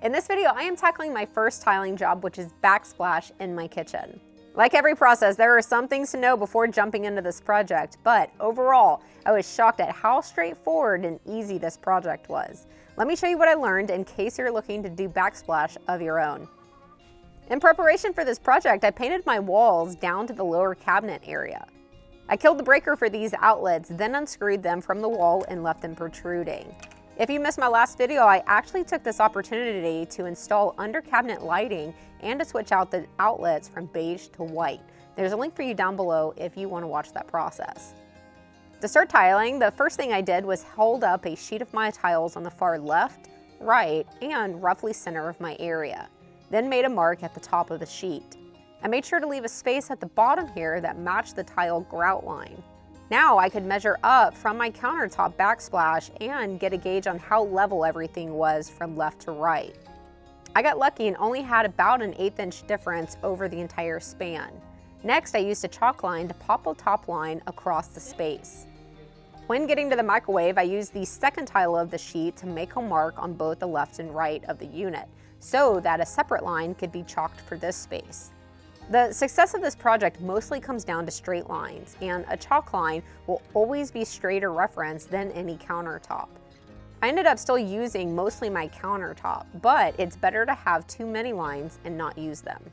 In this video, I am tackling my first tiling job, which is backsplash in my kitchen. Like every process, there are some things to know before jumping into this project, but overall, I was shocked at how straightforward and easy this project was. Let me show you what I learned in case you're looking to do backsplash of your own. In preparation for this project, I painted my walls down to the lower cabinet area. I killed the breaker for these outlets, then unscrewed them from the wall and left them protruding. If you missed my last video, I actually took this opportunity to install under cabinet lighting and to switch out the outlets from beige to white. There's a link for you down below if you want to watch that process. To start tiling, the first thing I did was hold up a sheet of my tiles on the far left, right, and roughly center of my area, then made a mark at the top of the sheet. I made sure to leave a space at the bottom here that matched the tile grout line. Now I could measure up from my countertop backsplash and get a gauge on how level everything was from left to right. I got lucky and only had about an 1/8 inch difference over the entire span. Next, I used a chalk line to pop a top line across the space. When getting to the microwave, I used the second tile of the sheet to make a mark on both the left and right of the unit, so that a separate line could be chalked for this space. The success of this project mostly comes down to straight lines, and a chalk line will always be straighter reference than any countertop. I ended up still using mostly my countertop, but it's better to have too many lines and not use them.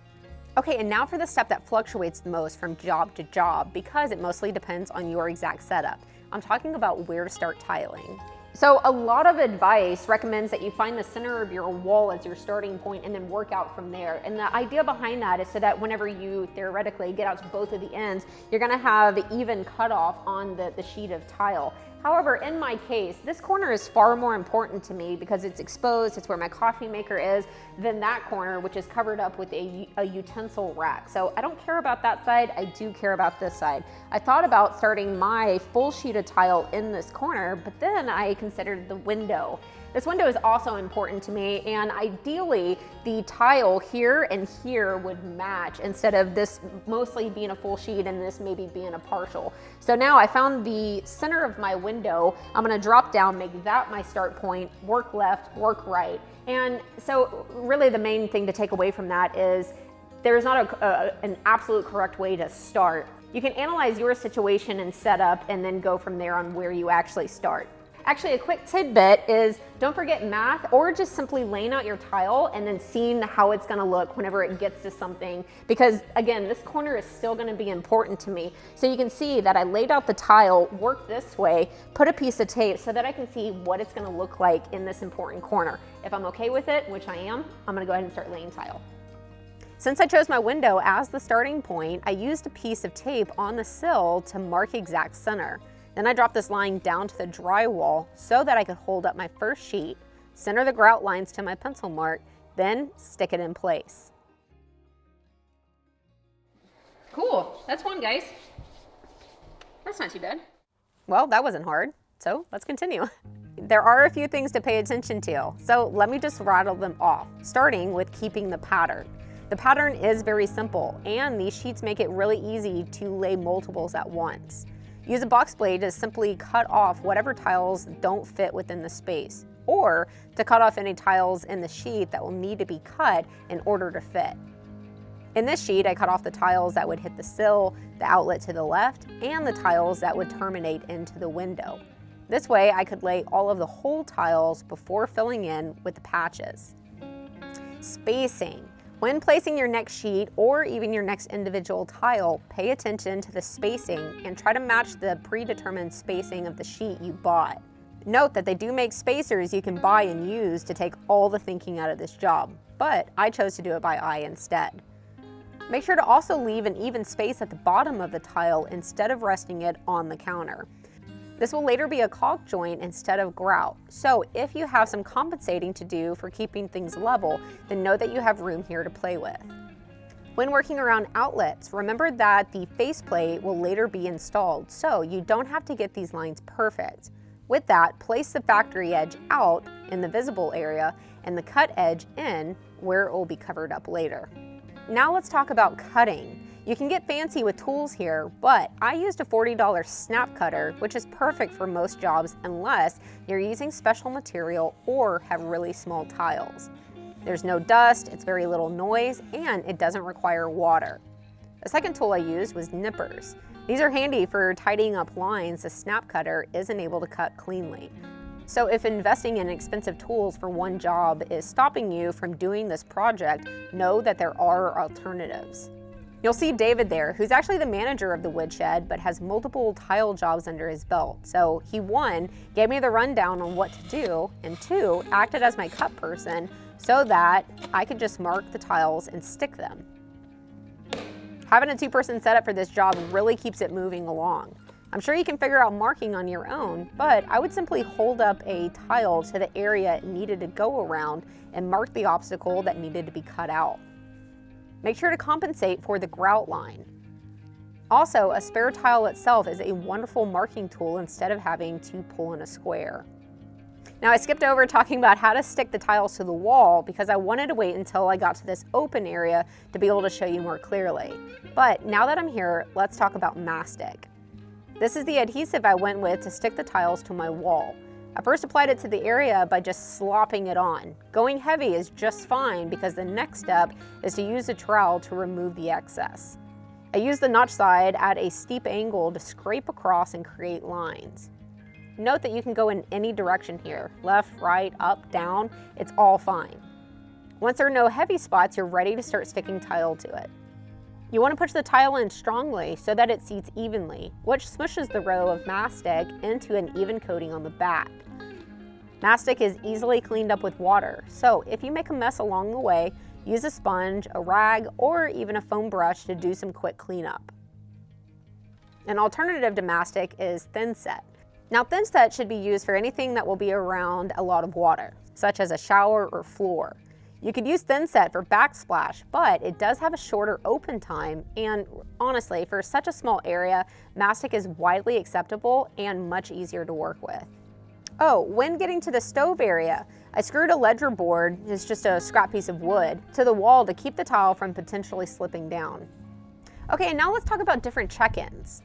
Okay, and now for the step that fluctuates the most from job to job because it mostly depends on your exact setup. I'm talking about where to start tiling. So a lot of advice recommends that you find the center of your wall as your starting point and then work out from there. And the idea behind that is so that whenever you theoretically get out to both of the ends, you're gonna have even cutoff on the sheet of tile. However, in my case, this corner is far more important to me because it's exposed, it's where my coffee maker is, than that corner, which is covered up with a utensil rack. So I don't care about that side, I do care about this side. I thought about starting my full sheet of tile in this corner, but then I considered the window. This window is also important to me, and ideally the tile here and here would match instead of this mostly being a full sheet and this maybe being a partial. So now I found the center of my window. I'm gonna drop down, make that my start point, work left, work right. And so really the main thing to take away from that is there's not an absolute correct way to start. You can analyze your situation and setup and then go from there on where you actually start. Actually, a quick tidbit is don't forget math or just simply laying out your tile and then seeing how it's gonna look whenever it gets to something. Because again, this corner is still gonna be important to me. So you can see that I laid out the tile, worked this way, put a piece of tape so that I can see what it's gonna look like in this important corner. If I'm okay with it, which I am, I'm gonna go ahead and start laying tile. Since I chose my window as the starting point, I used a piece of tape on the sill to mark exact center. Then I dropped this line down to the drywall so that I could hold up my first sheet, center the grout lines to my pencil mark, then stick it in place. Cool, that's one, guys. That's not too bad. Well, that wasn't hard, so let's continue. There are a few things to pay attention to, so let me just rattle them off, starting with keeping the pattern. The pattern is very simple, and these sheets make it really easy to lay multiples at once. Use a box blade to simply cut off whatever tiles don't fit within the space, or to cut off any tiles in the sheet that will need to be cut in order to fit. In this sheet, I cut off the tiles that would hit the sill, the outlet to the left, and the tiles that would terminate into the window. This way, I could lay all of the whole tiles before filling in with the patches. Spacing. When placing your next sheet or even your next individual tile, pay attention to the spacing and try to match the predetermined spacing of the sheet you bought. Note that they do make spacers you can buy and use to take all the thinking out of this job, but I chose to do it by eye instead. Make sure to also leave an even space at the bottom of the tile instead of resting it on the counter. This will later be a caulk joint instead of grout, so if you have some compensating to do for keeping things level, then know that you have room here to play with. When working around outlets, remember that the faceplate will later be installed, so you don't have to get these lines perfect. With that, place the factory edge out in the visible area and the cut edge in where it will be covered up later. Now let's talk about cutting. You can get fancy with tools here, but I used a $40 snap cutter, which is perfect for most jobs unless you're using special material or have really small tiles. There's no dust, it's very little noise, and it doesn't require water. The second tool I used was nippers. These are handy for tidying up lines the snap cutter isn't able to cut cleanly. So if investing in expensive tools for one job is stopping you from doing this project, know that there are alternatives. You'll see David there, who's actually the manager of the woodshed, but has multiple tile jobs under his belt. So he, 1, gave me the rundown on what to do, and 2, acted as my cut person so that I could just mark the tiles and stick them. Having a 2-person setup for this job really keeps it moving along. I'm sure you can figure out marking on your own, but I would simply hold up a tile to the area it needed to go around and mark the obstacle that needed to be cut out. Make sure to compensate for the grout line. Also, a spare tile itself is a wonderful marking tool instead of having to pull in a square. Now, I skipped over talking about how to stick the tiles to the wall because I wanted to wait until I got to this open area to be able to show you more clearly. But now that I'm here, let's talk about mastic. This is the adhesive I went with to stick the tiles to my wall. I first applied it to the area by just slopping it on. Going heavy is just fine because the next step is to use a trowel to remove the excess. I used the notch side at a steep angle to scrape across and create lines. Note that you can go in any direction here, left, right, up, down, it's all fine. Once there are no heavy spots, you're ready to start sticking tile to it. You want to push the tile in strongly so that it seats evenly, which smushes the row of mastic into an even coating on the back. Mastic is easily cleaned up with water, so if you make a mess along the way, use a sponge, a rag, or even a foam brush to do some quick cleanup. An alternative to mastic is thinset. Now, thinset should be used for anything that will be around a lot of water, such as a shower or floor. You could use thinset for backsplash, but it does have a shorter open time, and honestly, for such a small area, mastic is widely acceptable and much easier to work with. Oh, when getting to the stove area, I screwed a ledger board, it's just a scrap piece of wood, to the wall to keep the tile from potentially slipping down. Okay, now let's talk about different check-ins.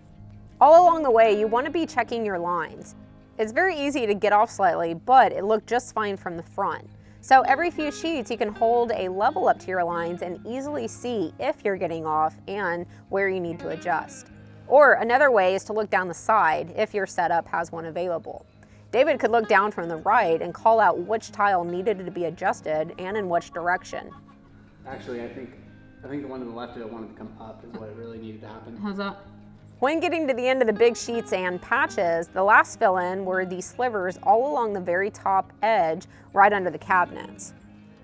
All along the way, you want to be checking your lines. It's very easy to get off slightly, but it looked just fine from the front. So every few sheets, you can hold a level up to your lines and easily see if you're getting off and where you need to adjust. Or another way is to look down the side if your setup has one available. David could look down from the right and call out which tile needed to be adjusted and in which direction. Actually, I think the one to the left wanted to come up is what really needed to happen. How's that? When getting to the end of the big sheets and patches, the last fill-in were these slivers all along the very top edge, right under the cabinets.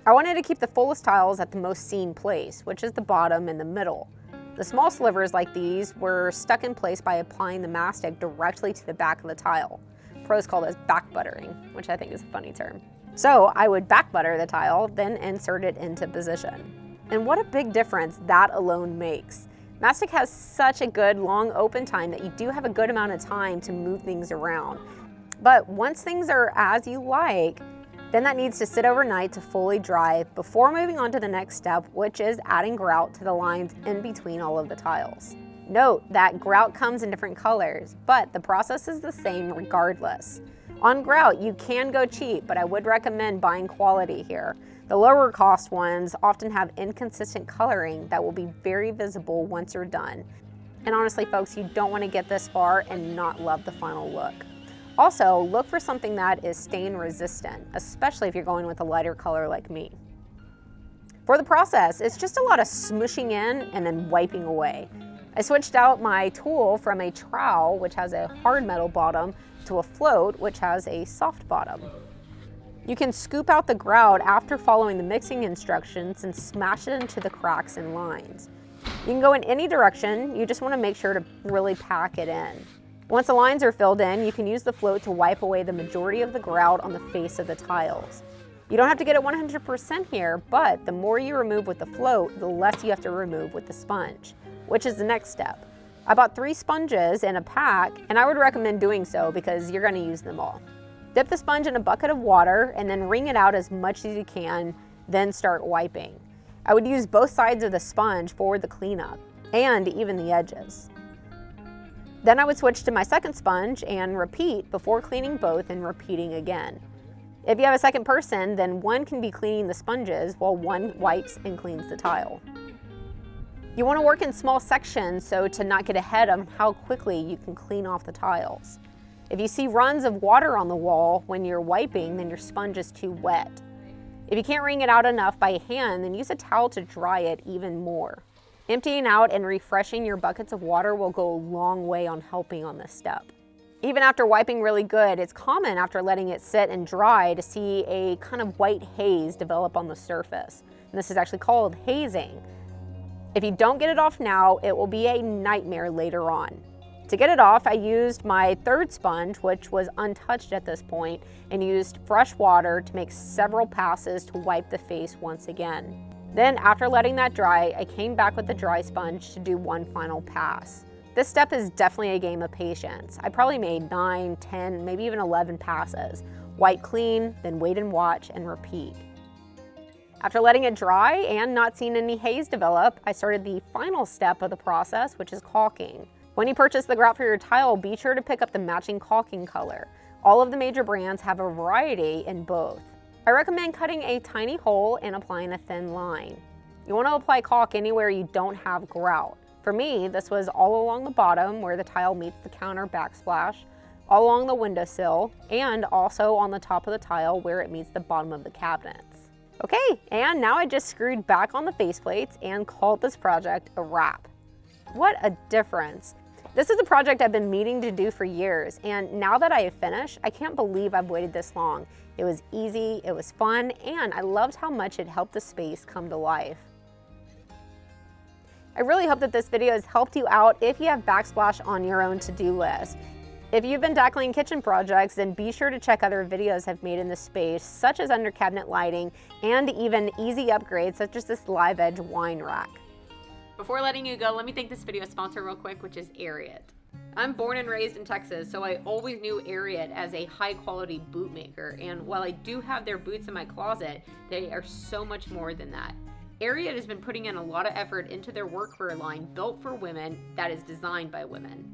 I wanted to keep the fullest tiles at the most seen place, which is the bottom and the middle. The small slivers like these were stuck in place by applying the mastic directly to the back of the tile. Pros call this back buttering, which I think is a funny term. So I would back butter the tile, then insert it into position. And what a big difference that alone makes. Mastic has such a good long open time that you do have a good amount of time to move things around. But once things are as you like, then that needs to sit overnight to fully dry before moving on to the next step, which is adding grout to the lines in between all of the tiles. Note that grout comes in different colors, but the process is the same regardless. On grout, you can go cheap, but I would recommend buying quality here. The lower cost ones often have inconsistent coloring that will be very visible once you're done. And honestly, folks, you don't want to get this far and not love the final look. Also, look for something that is stain resistant, especially if you're going with a lighter color like me. For the process, it's just a lot of smooshing in and then wiping away. I switched out my tool from a trowel, which has a hard metal bottom, to a float, which has a soft bottom. You can scoop out the grout after following the mixing instructions and smash it into the cracks and lines. You can go in any direction, you just want to make sure to really pack it in. Once the lines are filled in, you can use the float to wipe away the majority of the grout on the face of the tiles. You don't have to get it 100% here, but the more you remove with the float, the less you have to remove with the sponge, which is the next step. I bought 3 sponges in a pack, and I would recommend doing so because you're going to use them all. Dip the sponge in a bucket of water and then wring it out as much as you can, then start wiping. I would use both sides of the sponge for the cleanup, and even the edges. Then I would switch to my second sponge and repeat before cleaning both and repeating again. If you have a second person, then one can be cleaning the sponges while one wipes and cleans the tile. You want to work in small sections so to not get ahead of how quickly you can clean off the tiles. If you see runs of water on the wall when you're wiping, then your sponge is too wet. If you can't wring it out enough by hand, then use a towel to dry it even more. Emptying out and refreshing your buckets of water will go a long way on helping on this step. Even after wiping really good, it's common after letting it sit and dry to see a kind of white haze develop on the surface. And this is actually called hazing. If you don't get it off now, it will be a nightmare later on. To get it off, I used my third sponge, which was untouched at this point, and used fresh water to make several passes to wipe the face once again. Then, after letting that dry, I came back with the dry sponge to do one final pass. This step is definitely a game of patience. I probably made 9, 10, maybe even 11 passes. Wipe clean, then wait and watch and repeat. After letting it dry and not seeing any haze develop, I started the final step of the process, which is caulking. When you purchase the grout for your tile, be sure to pick up the matching caulking color. All of the major brands have a variety in both. I recommend cutting a tiny hole and applying a thin line. You want to apply caulk anywhere you don't have grout. For me, this was all along the bottom where the tile meets the counter backsplash, all along the windowsill, and also on the top of the tile where it meets the bottom of the cabinets. Okay, and now I just screwed back on the faceplates and called this project a wrap. What a difference. This is a project I've been meaning to do for years, and now that I have finished, I can't believe I've waited this long. It was easy, it was fun, and I loved how much it helped the space come to life. I really hope that this video has helped you out if you have backsplash on your own to-do list. If you've been tackling kitchen projects, then be sure to check other videos I've made in this space, such as under cabinet lighting, and even easy upgrades such as this live edge wine rack. Before letting you go, let me thank this video sponsor real quick, which is Ariat. I'm born and raised in Texas, so I always knew Ariat as a high quality boot maker, and while I do have their boots in my closet, they are so much more than that. Ariat has been putting in a lot of effort into their workwear line built for women that is designed by women.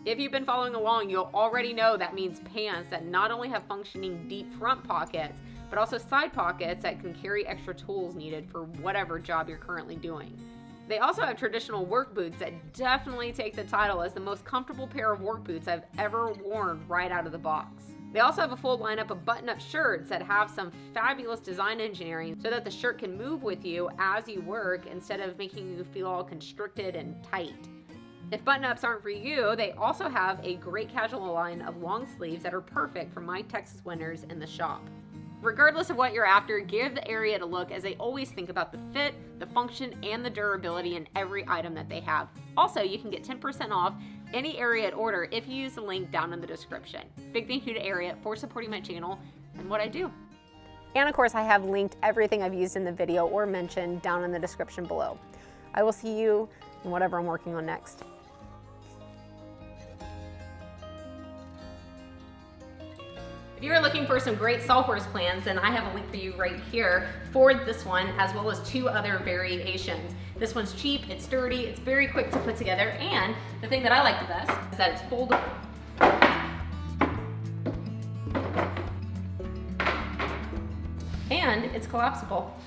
If you've been following along, you'll already know that means pants that not only have functioning deep front pockets, but also side pockets that can carry extra tools needed for whatever job you're currently doing. They also have traditional work boots that definitely take the title as the most comfortable pair of work boots I've ever worn right out of the box. They also have a full lineup of button-up shirts that have some fabulous design engineering so that the shirt can move with you as you work instead of making you feel all constricted and tight. If button-ups aren't for you, they also have a great casual line of long sleeves that are perfect for my Texas winters in the shop. Regardless of what you're after, give the Ariat a look, as they always think about the fit, the function, and the durability in every item that they have. Also, you can get 10% off any Ariat order if you use the link down in the description. Big thank you to Ariat for supporting my channel and what I do. And of course, I have linked everything I've used in the video or mentioned down in the description below. I will see you in whatever I'm working on next. If you are looking for some great sawhorse plans, then I have a link for you right here for this one, as well as 2 other variations. This one's cheap, it's sturdy, it's very quick to put together, and the thing that I like the best is that it's foldable. And it's collapsible.